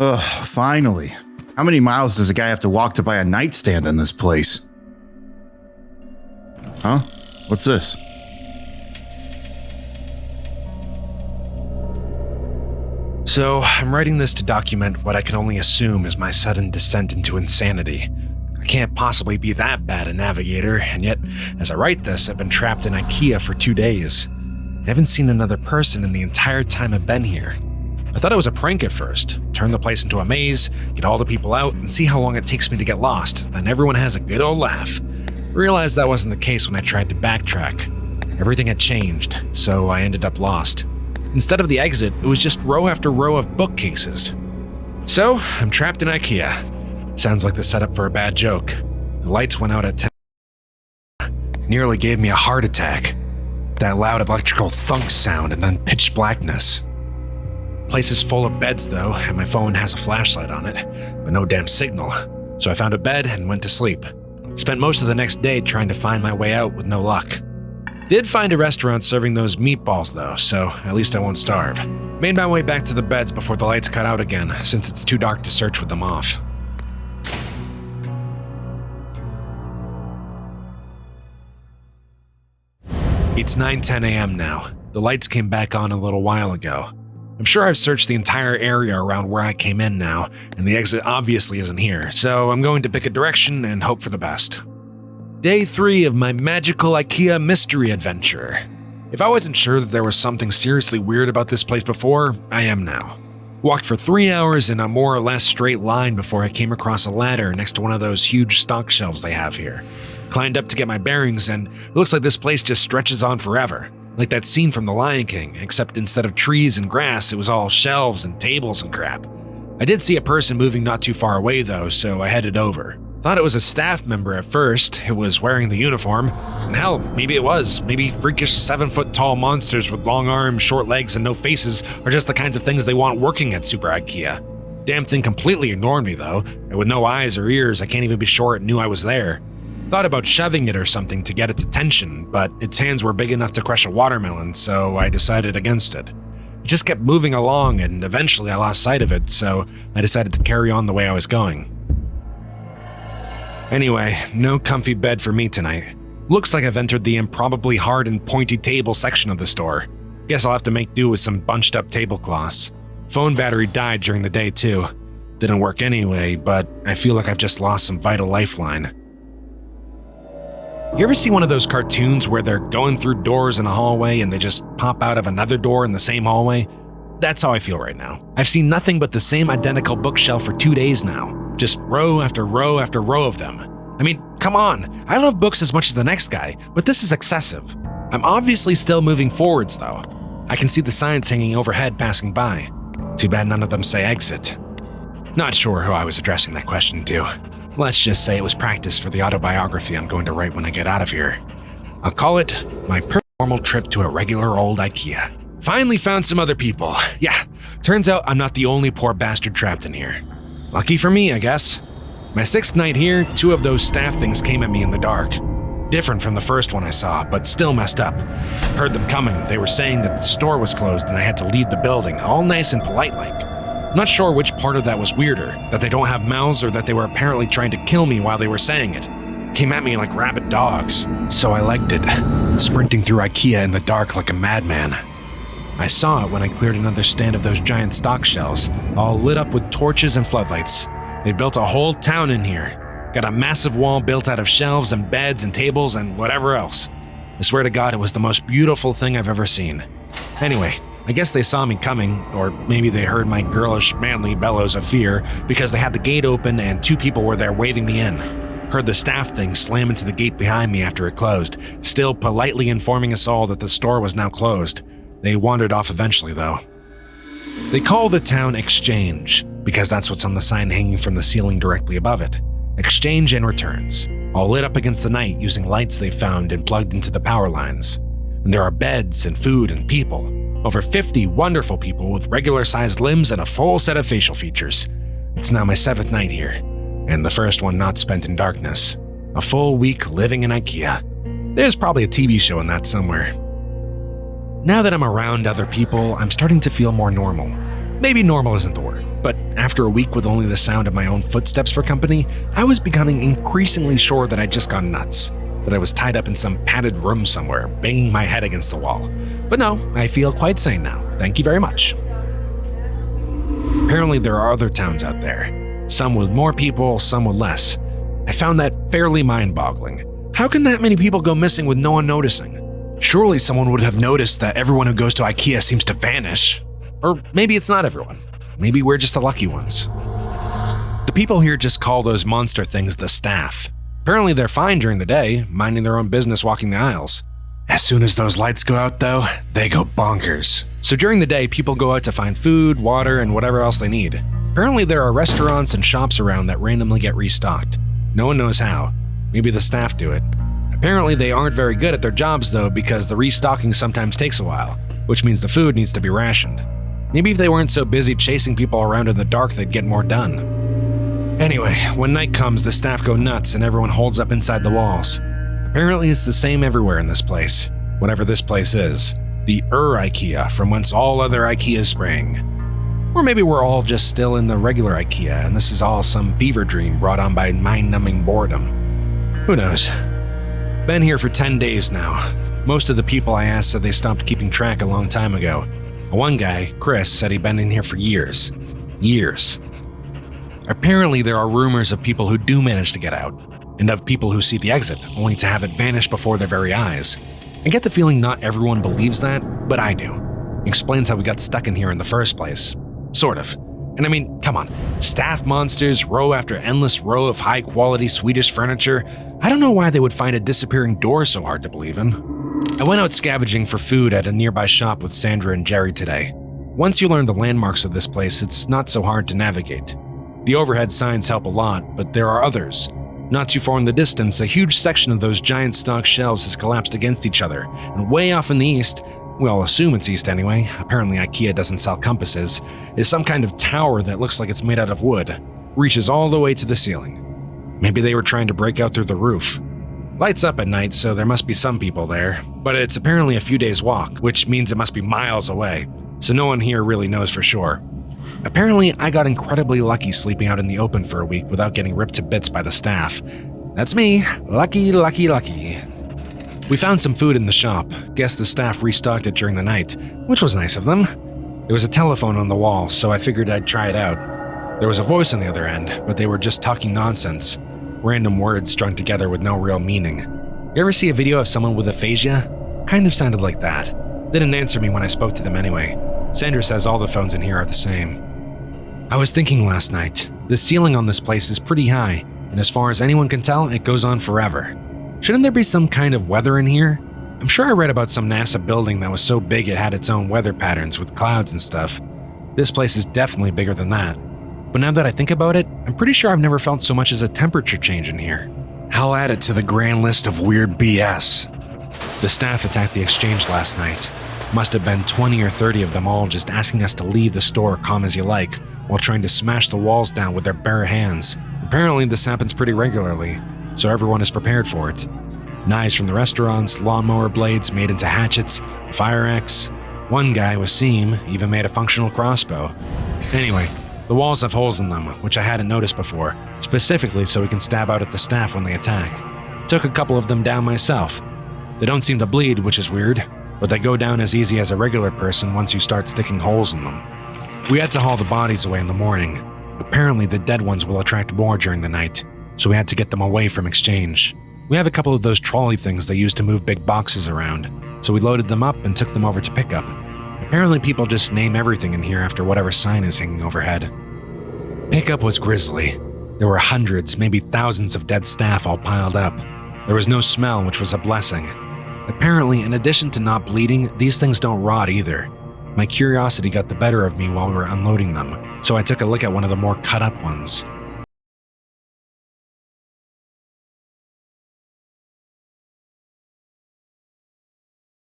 Ugh, finally. How many miles does a guy have to walk to buy a nightstand in this place? Huh? What's this? So, I'm writing this to document what I can only assume is my sudden descent into insanity. I can't possibly be that bad a navigator, and yet, as I write this, I've been trapped in IKEA for 2 days. I haven't seen another person in the entire time I've been here. I thought it was a prank at first. Turn the place into a maze, get all the people out, and see how long it takes me to get lost. Then everyone has a good old laugh. Realized that wasn't the case when I tried to backtrack. Everything had changed, so I ended up lost. Instead of the exit, it was just row after row of bookcases. So, I'm trapped in IKEA. Sounds like the setup for a bad joke. The lights went out at 10. Nearly gave me a heart attack. That loud electrical thunk sound and then pitch blackness. Place is full of beds though, and my phone has a flashlight on it, but no damn signal. So I found a bed and went to sleep. Spent most of the next day trying to find my way out with no luck. Did find a restaurant serving those meatballs though, so at least I won't starve. Made my way back to the beds before the lights cut out again, since it's too dark to search with them off. It's 9:10 a.m. now. The lights came back on a little while ago. I'm sure I've searched the entire area around where I came in now, and the exit obviously isn't here, so I'm going to pick a direction and hope for the best. Day 3 of my magical IKEA mystery adventure. If I wasn't sure that there was something seriously weird about this place before, I am now. Walked for 3 hours in a more or less straight line before I came across a ladder next to one of those huge stock shelves they have here. Climbed up to get my bearings, and it looks like this place just stretches on forever. Like that scene from The Lion King, except instead of trees and grass, it was all shelves and tables and crap. I did see a person moving not too far away though, so I headed over. Thought it was a staff member at first. It was wearing the uniform. And hell, maybe it was. Maybe freakish 7-foot-tall monsters with long arms, short legs, and no faces are just the kinds of things they want working at Super IKEA. Damn thing completely ignored me though, and with no eyes or ears, I can't even be sure it knew I was there. Thought about shoving it or something to get its attention, but its hands were big enough to crush a watermelon, so I decided against it. It just kept moving along, and eventually I lost sight of it, so I decided to carry on the way I was going. Anyway, no comfy bed for me tonight. Looks like I've entered the improbably hard and pointy table section of the store. Guess I'll have to make do with some bunched up tablecloths. Phone battery died during the day too. Didn't work anyway, but I feel like I've just lost some vital lifeline. You ever see one of those cartoons where they're going through doors in a hallway and they just pop out of another door in the same hallway? That's how I feel right now. I've seen nothing but the same identical bookshelf for 2 days now. Just row after row after row of them. I mean, come on. I love books as much as the next guy, but this is excessive. I'm obviously still moving forwards though. I can see the signs hanging overhead passing by. Too bad none of them say exit. Not sure who I was addressing that question to. Let's just say it was practice for the autobiography I'm going to write when I get out of here. I'll call it my paranormal trip to a regular old IKEA. Finally found some other people. Yeah, turns out I'm not the only poor bastard trapped in here. Lucky for me, I guess. My 6th night here, 2 of those staff things came at me in the dark. Different from the first one I saw, but still messed up. Heard them coming. They were saying that the store was closed and I had to leave the building, all nice and polite like. I'm not sure which part of that was weirder, that they don't have mouths or that they were apparently trying to kill me while they were saying it. Came at me like rabid dogs, so I legged it, sprinting through IKEA in the dark like a madman. I saw it when I cleared another stand of those giant stock shelves, all lit up with torches and floodlights. They built a whole town in here. Got a massive wall built out of shelves and beds and tables and whatever else. I swear to God, it was the most beautiful thing I've ever seen. Anyway, I guess they saw me coming, or maybe they heard my girlish, manly bellows of fear because they had the gate open and 2 people were there waving me in. Heard the staff thing slam into the gate behind me after it closed, still politely informing us all that the store was now closed. They wandered off eventually, though. They call the town Exchange, because that's what's on the sign hanging from the ceiling directly above it. Exchange and Returns, all lit up against the night using lights they found and plugged into the power lines. And there are beds and food and people. Over 50 wonderful people with regular-sized limbs and a full set of facial features. It's now my 7th night here, and the first one not spent in darkness. A full week living in IKEA. There's probably a TV show in that somewhere. Now that I'm around other people, I'm starting to feel more normal. Maybe normal isn't the word. But after a week with only the sound of my own footsteps for company, I was becoming increasingly sure that I'd just gone nuts, that I was tied up in some padded room somewhere, banging my head against the wall. But no, I feel quite sane now. Thank you very much. Apparently there are other towns out there, some with more people, some with less. I found that fairly mind-boggling. How can that many people go missing with no one noticing? Surely someone would have noticed that everyone who goes to IKEA seems to vanish. Or maybe it's not everyone. Maybe we're just the lucky ones. The people here just call those monster things the staff. Apparently they're fine during the day, minding their own business walking the aisles. As soon as those lights go out though, they go bonkers. So during the day, people go out to find food, water, and whatever else they need. Apparently there are restaurants and shops around that randomly get restocked. No one knows how. Maybe the staff do it. Apparently they aren't very good at their jobs though, because the restocking sometimes takes a while, which means the food needs to be rationed. Maybe if they weren't so busy chasing people around in the dark, they'd get more done. Anyway, when night comes, the staff go nuts and everyone holds up inside the walls. Apparently it's the same everywhere in this place, whatever this place is. The IKEA, from whence all other IKEAs sprang. Or maybe we're all just still in the regular IKEA and this is all some fever dream brought on by mind-numbing boredom. Who knows? Been here for 10 days now. Most of the people I asked said they stopped keeping track a long time ago. One guy, Chris, said he'd been in here for years. Years. Apparently there are rumors of people who do manage to get out, and of people who see the exit, only to have it vanish before their very eyes. I get the feeling not everyone believes that, but I do. It explains how we got stuck in here in the first place. Sort of. And I mean, come on, staff monsters, row after endless row of high-quality Swedish furniture. I don't know why they would find a disappearing door so hard to believe in. I went out scavenging for food at a nearby shop with Sandra and Jerry today. Once you learn the landmarks of this place, it's not so hard to navigate. The overhead signs help a lot, but there are others. Not too far in the distance, a huge section of those giant stock shelves has collapsed against each other, and way off in the east, we all assume it's east anyway, apparently IKEA doesn't sell compasses, is some kind of tower that looks like it's made out of wood, reaches all the way to the ceiling. Maybe they were trying to break out through the roof. Lights up at night, so there must be some people there, but it's apparently a few days' walk, which means it must be miles away, so no one here really knows for sure. Apparently, I got incredibly lucky sleeping out in the open for a week without getting ripped to bits by the staff. That's me. Lucky, lucky, lucky. We found some food in the shop. Guess the staff restocked it during the night, which was nice of them. There was a telephone on the wall, so I figured I'd try it out. There was a voice on the other end, but they were just talking nonsense. Random words strung together with no real meaning. You ever see a video of someone with aphasia? Kind of sounded like that. Didn't answer me when I spoke to them anyway. Sandra says all the phones in here are the same. I was thinking last night, the ceiling on this place is pretty high, and as far as anyone can tell, it goes on forever. Shouldn't there be some kind of weather in here? I'm sure I read about some NASA building that was so big it had its own weather patterns with clouds and stuff. This place is definitely bigger than that. But now that I think about it, I'm pretty sure I've never felt so much as a temperature change in here. I'll add it to the grand list of weird BS. The staff attacked the exchange last night. Must have been 20 or 30 of them all just asking us to leave the store calm as you like, while trying to smash the walls down with their bare hands. Apparently this happens pretty regularly, so everyone is prepared for it. Knives from the restaurants, lawnmower blades made into hatchets, a fire axe. One guy with seam even made a functional crossbow. Anyway, the walls have holes in them, which I hadn't noticed before, specifically so we can stab out at the staff when they attack. Took a couple of them down myself. They don't seem to bleed, which is weird, but they go down as easy as a regular person once you start sticking holes in them. We had to haul the bodies away in the morning. Apparently the dead ones will attract more during the night, so we had to get them away from exchange. We have a couple of those trolley things they use to move big boxes around, so we loaded them up and took them over to pickup. Apparently people just name everything in here after whatever sign is hanging overhead. Pickup was grisly. There were hundreds, maybe thousands of dead staff all piled up. There was no smell, which was a blessing. Apparently, in addition to not bleeding, these things don't rot either. My curiosity got the better of me while we were unloading them, so I took a look at one of the more cut up ones.